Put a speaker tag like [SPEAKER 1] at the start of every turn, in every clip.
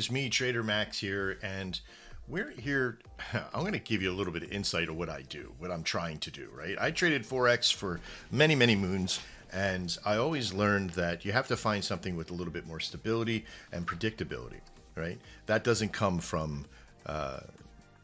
[SPEAKER 1] guys, me, Trader Max here, and we're here. I'm going to give you a little bit of insight of what I do, what I'm trying to do, right? I traded Forex for many, many moons, and I always learned that you have to find something with a little bit more stability and predictability, right? That doesn't come from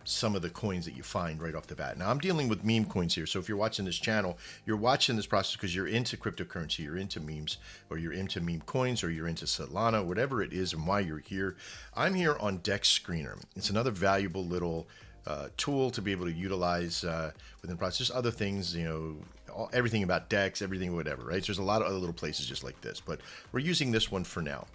[SPEAKER 1] some of the coins that you find right off the bat. Now I'm dealing with meme coins here. So if you're watching this channel, you're watching this process because you're into cryptocurrency, you're into memes, or you're into meme coins, or you're into Solana, whatever it is and why you're here. I'm here on Dex Screener. It's another valuable little tool to be able to utilize within the process. There's other things, you know, everything about Dex, everything, whatever, right? So there's a lot of other little places just like this, but we're using this one for now.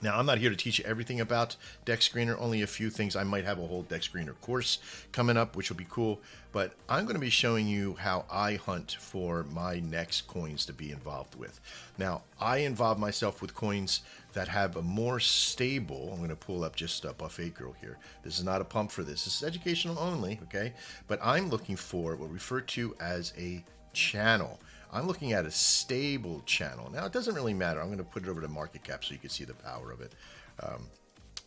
[SPEAKER 1] Now, I'm not here to teach you everything about Dex Screener, only a few things. I might have a whole Dex Screener course coming up, which will be cool. But I'm going to be showing you how I hunt for my next coins to be involved with. Now, I involve myself with coins that have a more stable, I'm going to pull up just a Buffet Girl here. This is not a pump for this. This is educational only, okay? But I'm looking for what we refer to as a channel. I'm looking at a stable channel. Now, it doesn't really matter. I'm going to put it over to market cap so you can see the power of it.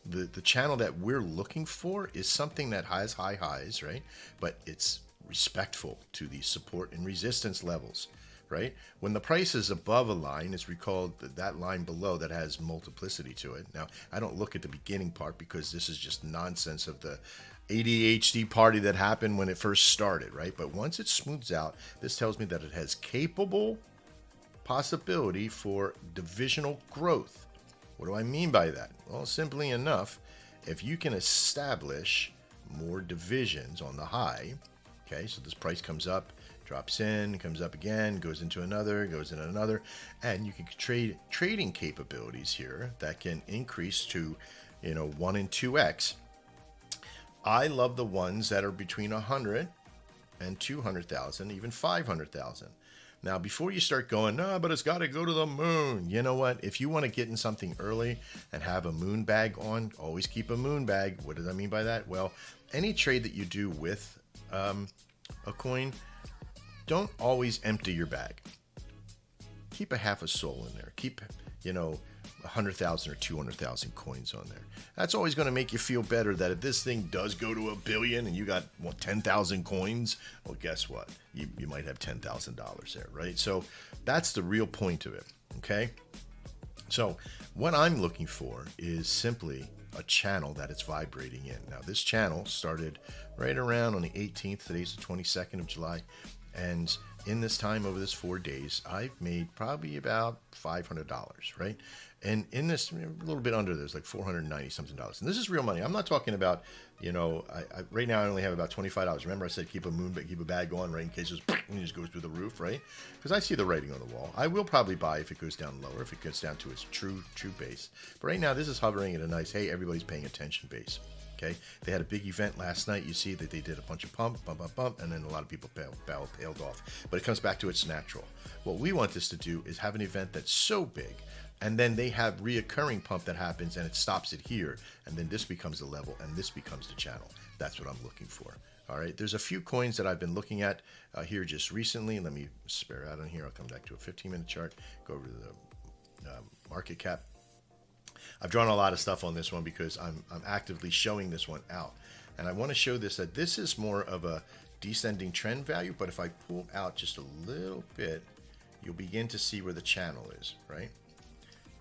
[SPEAKER 1] The channel that we're looking for is something that has high highs, right? But it's respectful to the support and resistance levels, right? When the price is above a line, it's recalled that line below that has multiplicity to it. Now, I don't look at the beginning part because this is just nonsense of the ADHD party that happened when it first started, right? But once it smooths out, this tells me that it has capable possibility for divisional growth. What do I mean by that? Well, simply enough, if you can establish more divisions on the high, okay, so this price comes up, drops in, comes up again, goes into another, goes into another, and you can trade trading capabilities here that can increase to, you know, 1 and 2x. I love the ones that are between 100 and 200,000, even 500,000. Now, before you start going, no, but it's got to go to the moon. You know what? If you want to get in something early and have a moon bag on, always keep a moon bag. What does I mean by that? Well, any trade that you do with a coin, don't always empty your bag. Keep a half a soul in there. Keep, you know, 100,000 or 200,000 coins on there. That's always going to make you feel better that if this thing does go to 1 billion and you got 10,000 coins, well, guess what? You might have $10,000 there, right? So that's the real point of it, okay? So what I'm looking for is simply a channel that it's vibrating in. Now, this channel started right around on the 18th. Today's the 22nd of July. And in this time, over this 4 days, I've made probably about $500, right? And in this, a little bit under, there's like $490 something. And this is real money. I'm not talking about, you know, right now I only have about $25. Remember I said keep a bag on, right, in case it just goes through the roof, right? Because I see the writing on the wall. I will probably buy if it goes down lower, if it gets down to its true base. But right now, this is hovering at a nice, hey, everybody's paying attention base. Okay, they had a big event last night. You see that they did a bunch of pump, and then a lot of people tailed off. But it comes back to its natural. What we want this to do is have an event that's so big, and then they have reoccurring pump that happens, and it stops it here, and then this becomes the level, and this becomes the channel. That's what I'm looking for. All right, there's a few coins that I've been looking at here just recently. Let me spare out on here. I'll come back to a 15-minute chart, go over to the market cap. I've drawn a lot of stuff on this one because I'm actively showing this one out. And I want to show this, that this is more of a descending trend value, but if I pull out just a little bit, you'll begin to see where the channel is, right?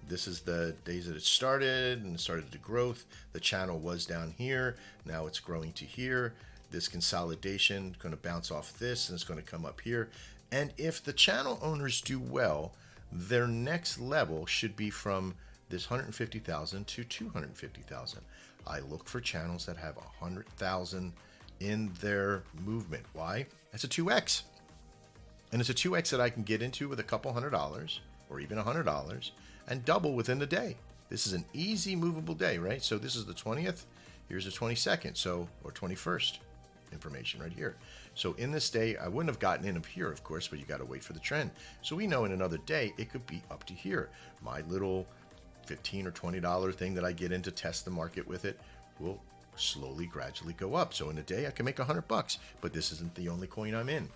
[SPEAKER 1] This is the days that it started and started the growth. The channel was down here. Now it's growing to here. This consolidation going to bounce off this and it's going to come up here. And if the channel owners do well, their next level should be from this 150,000 to 250,000. I look for channels that have 100,000 in their movement. Why? That's a 2x. And it's a 2x that I can get into with a couple $100 or even $100 and double within the day. This is an easy movable day, right? So this is the 20th. Here's the 22nd, so, or 21st information right here. So in this day, I wouldn't have gotten in of here, of course, but you got to wait for the trend. So we know in another day, it could be up to here. My little $15 or $20 thing that I get in to test the market with it will slowly, gradually go up. So in a day, I can make $100, but this isn't the only coin I'm in.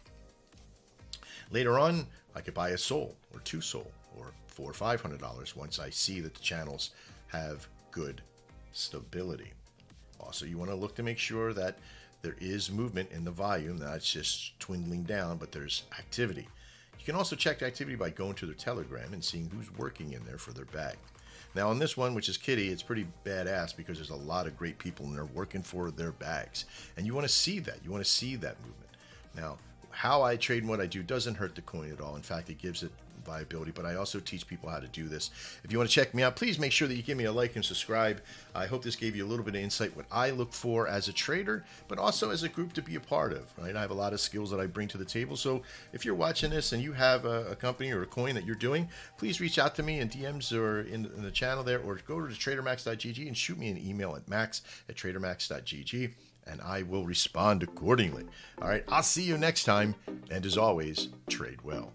[SPEAKER 1] Later on, I could buy a soul or 2 soul or $400 or $500 once I see that the channels have good stability. Also, you want to look to make sure that there is movement in the volume, not just dwindling down, but there's activity. You can also check activity by going to their Telegram and seeing who's working in there for their bag. Now on this one, which is Kitty, it's pretty badass because there's a lot of great people in there working for their bags. And you want to see that. You want to see that movement. Now, how I trade and what I do doesn't hurt the coin at all. In fact, it gives it viability, but I also teach people how to do this. If you want to check me out, please make sure that you give me a like and subscribe. I hope this gave you a little bit of insight what I look for as a trader, but also as a group to be a part of, right? I have a lot of skills that I bring to the table. So if you're watching this and you have a company or a coin that you're doing, please reach out to me in DMs or in the channel there, or go to TraderMaxx.GG and shoot me an email at max@TraderMaxx.GG, and I will respond accordingly. All right, I'll see you next time, and as always, trade well.